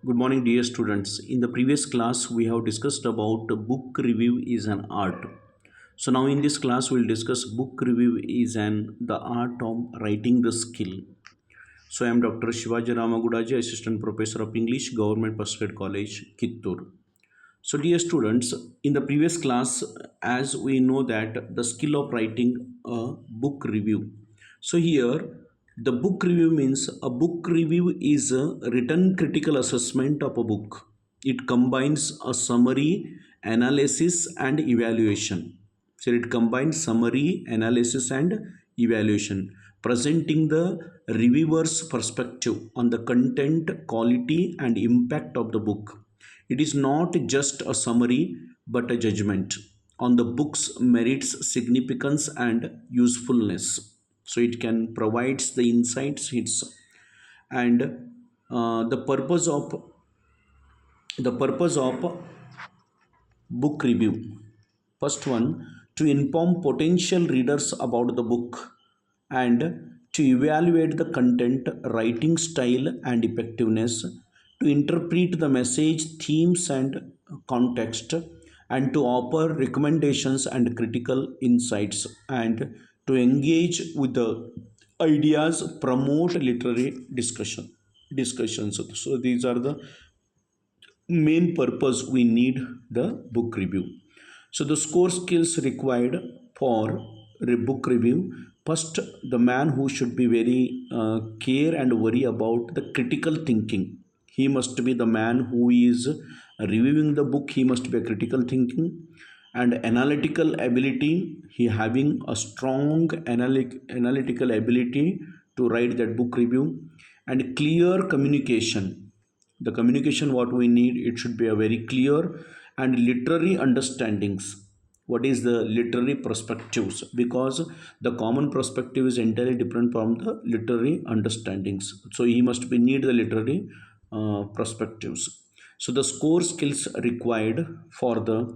Good morning, dear students. In the previous class, we have discussed about book review is an art. So now in this class, we'll discuss book review is the art of writing the skill. So I am Dr. Shivaji Ramagudaji, Assistant Professor of English, Government Postgrad College, Kittur. So dear students, in the previous class, as we know that the skill of writing a book review. So here, the book review means a book review is a written critical assessment of a book. It combines a summary, analysis and evaluation. So it combines summary, analysis and evaluation, presenting the reviewer's perspective on the content, quality and impact of the book. It is not just a summary but a judgment on the book's merits, significance and usefulness. So it can provides the insights hits and the purpose of book review. First one, to inform potential readers about the book and to evaluate the content, writing style and effectiveness, to interpret the message, themes and context, and to offer recommendations and critical insights, and to engage with the ideas, promote literary discussions. So these are the main purpose we need the book review. So the score skills required for book review. First, the man who should be very care and worry about the critical thinking. He must be the man who is reviewing the book. He must be a critical thinking and analytical ability. He having a strong analytical ability to write that book review. And clear communication, the communication what we need, it should be a very clear. And literary understandings, what is the literary perspectives, because the common perspective is entirely different from the literary understandings, so he must be need the literary perspectives. So the score skills required for the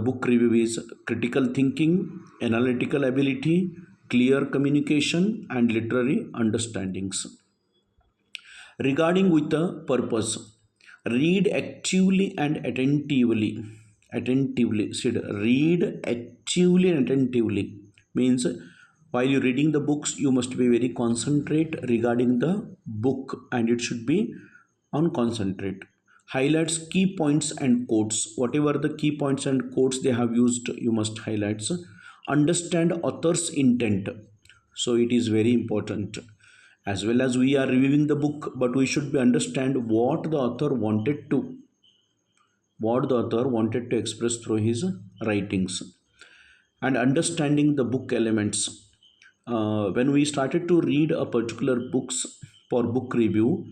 book review is critical thinking, analytical ability, clear communication and literary understandings. Regarding with the purpose, read actively and attentively. Attentively said, read actively and attentively means while you're reading the books you must be very concentrate regarding the book, and it should be on concentrate. Highlights key points and quotes, whatever the key points and quotes they have used you must highlight. Understand author's intent, so it is very important. As well as we are reviewing the book, but we should be understand what the author wanted to express through his writings. And understanding the book elements. When we started to read a particular books for book review,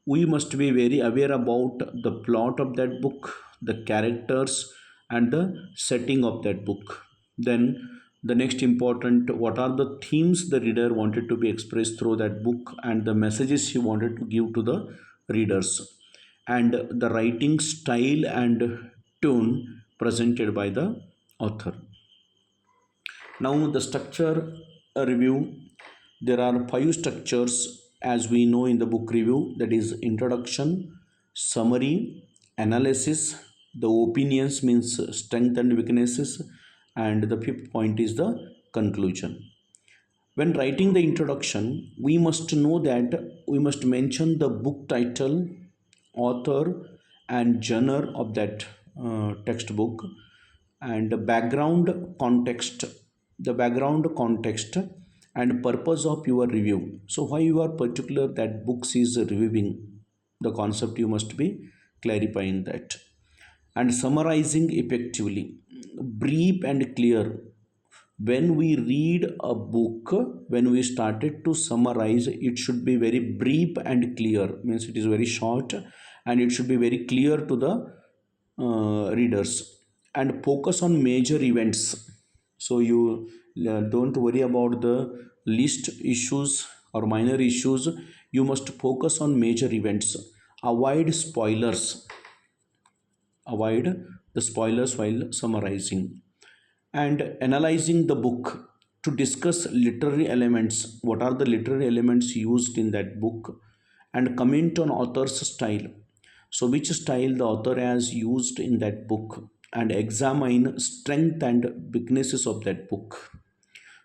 we must be very aware about the plot of that book, the characters and the setting of that book. Then the next important, what are the themes the reader wanted to be expressed through that book and the messages he wanted to give to the readers, and the writing style and tone presented by the author. Now the structure review, there are 5 structures as we know in the book review, that is introduction, summary, analysis, the opinions means strength and weaknesses, and the 5th point is the conclusion. When writing the introduction, we must know that we must mention the book title, author and genre of that textbook, and the background context and purpose of your review. So why you are particular that books is reviewing, the concept you must be clarifying that. And summarizing effectively, brief and clear. When we read a book, when we started to summarize, it should be very brief and clear, means it is very short and it should be very clear to the readers. And focus on major events, so you don't worry about the least issues or minor issues, you must focus on major events. Avoid spoilers, avoid the spoilers while summarizing. And analyzing the book, to discuss literary elements, what are the literary elements used in that book, and comment on author's style. So which style the author has used in that book, and examine strength and weaknesses of that book.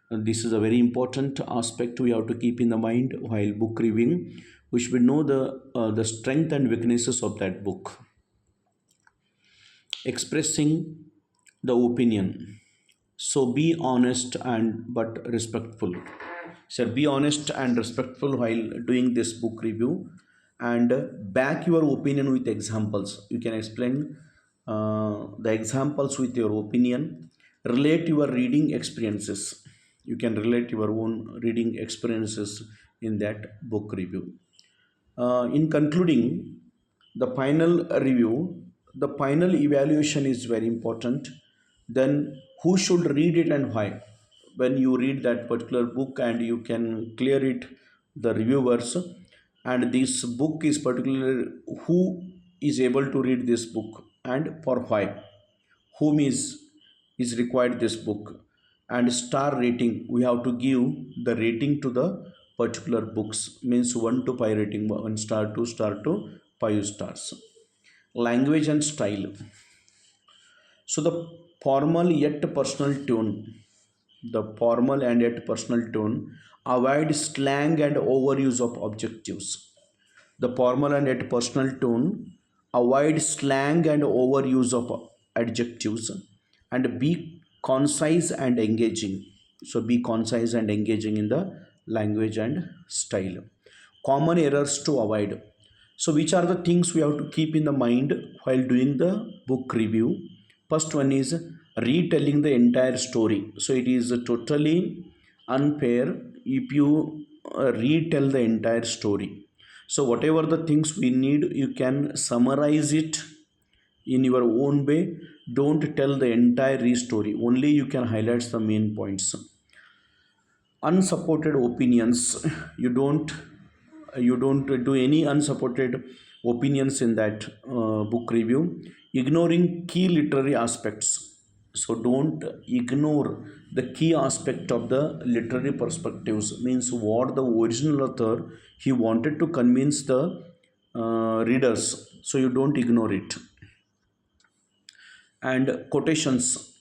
This is a very important aspect we have to keep in the mind while book reviewing. We should know the strength and weaknesses of that book. Expressing the opinion. So be honest and but respectful. So be honest and respectful while doing this book review, and back your opinion with examples. You can explain the examples with your opinion. Relate your reading experiences. You can relate your own reading experiences in that book review. In concluding the final review, the final evaluation is very important. Then, who should read it and why? When you read that particular book and you can clear it, the reviewers, and this book is particular, who is able to read this book and for why? Whom is required this book? And star rating, we have to give the rating to the particular books, means 1 to 5 rating, 1 star, 2 star to 5 stars. Language and style. So the formal yet personal tone, the formal and yet personal tone, avoid slang and overuse of objectives. The formal and yet personal tone, avoid slang and overuse of adjectives, and be concise and engaging. So be concise and engaging in the language and style. Common errors to avoid. So which are the things we have to keep in the mind while doing the book review? First one is retelling the entire story. So it is totally unfair if you retell the entire story. So whatever the things we need, you can summarize it in your own way. Don't tell the entire story, only you can highlight the main points. Unsupported opinions. You don't do any unsupported opinions in that book review. Ignoring key literary aspects. So don't ignore the key aspect of the literary perspectives, means what the original author he wanted to convince the readers, so you don't ignore it. And quotations.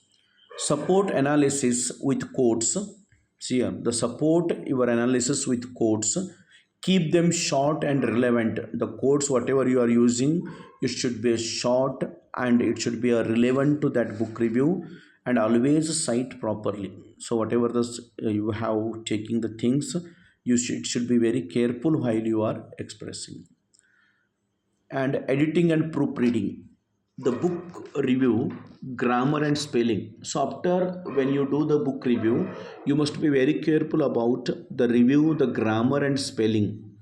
Support analysis with quotes. See here, the support your analysis with quotes. Keep them short and relevant. The quotes whatever you are using, it should be short and it should be relevant to that book review, and always cite properly. So whatever this you have taking the things, should be very careful while you are expressing. And editing and proofreading. The book review, grammar and spelling. So after when you do the book review, you must be very careful about the review, the grammar and spelling.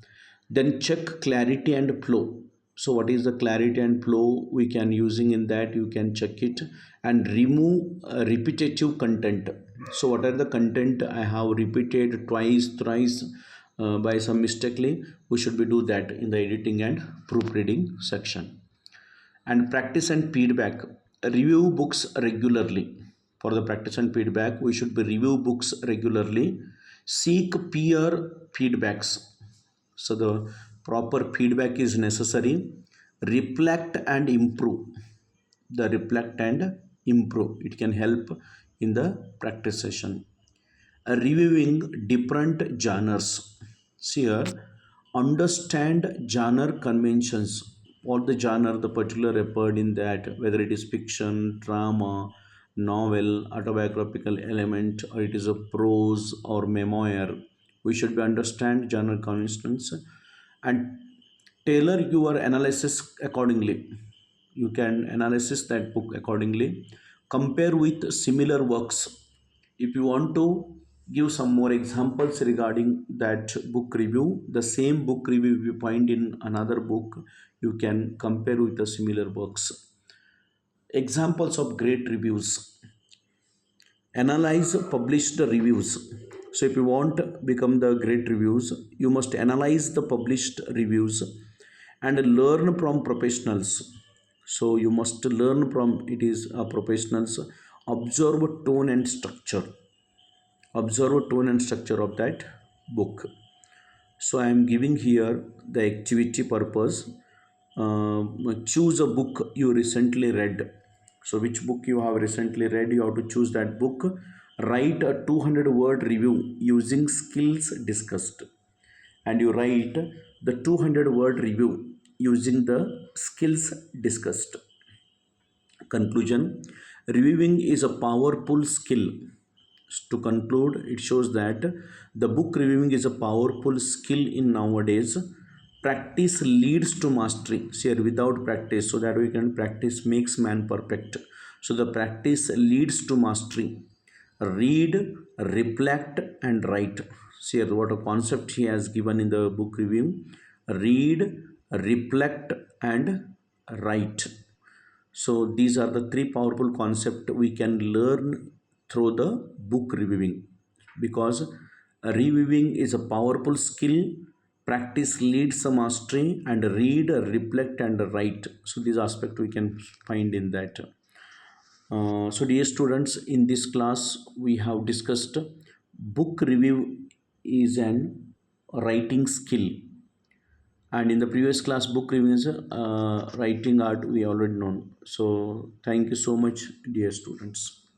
Then check clarity and flow. So what is the clarity and flow we can using in that, you can check it. And remove repetitive content. So what are the content I have repeated twice, thrice, by some mistakenly, we should be do that in the editing and proofreading section. And practice and feedback. Review books regularly. For the practice and feedback, we should be review books regularly. Seek peer feedbacks. So the proper feedback is necessary. Reflect and improve. The reflect and improve, it can help in the practice session. Reviewing different genres. See here, understand genre conventions. What the genre, the particular record in that, whether it is fiction, drama, novel, autobiographical element, or it is a prose or memoir. We should be understand genre conventions and tailor your analysis accordingly. You can analysis that book accordingly. Compare with similar works. If you want to give some more examples regarding that book review, the same book review you find in another book, you can compare with the similar works. Examples of great reviews. Analyze published reviews. So if you want to become the great reviews, you must analyze the published reviews and learn from professionals. So you must learn from it is professionals. Observe tone and structure. Observe tone and structure of that book. So I am giving here the activity purpose. choose a book you recently read. So which book you have recently read, you have to choose that book. Write a 200-word review using skills discussed, and you write the 200-word review using the skills discussed. Conclusion: reviewing is a powerful skill. To conclude, it shows that the book reviewing is a powerful skill in nowadays. Practice leads to mastery. See, without practice, so that we can practice makes man perfect. So the practice leads to mastery. Read, reflect, and write. See what a concept he has given in the book review. Read, reflect, and write. So these are the three powerful concepts we can learn through the book reviewing, because reviewing is a powerful skill. Practice leads to mastery, and read, reflect, and write. So these aspects we can find in that. So dear students, in this class we have discussed book review is an writing skill, and in the previous class book reviews, writing art we already known. So thank you so much, dear students.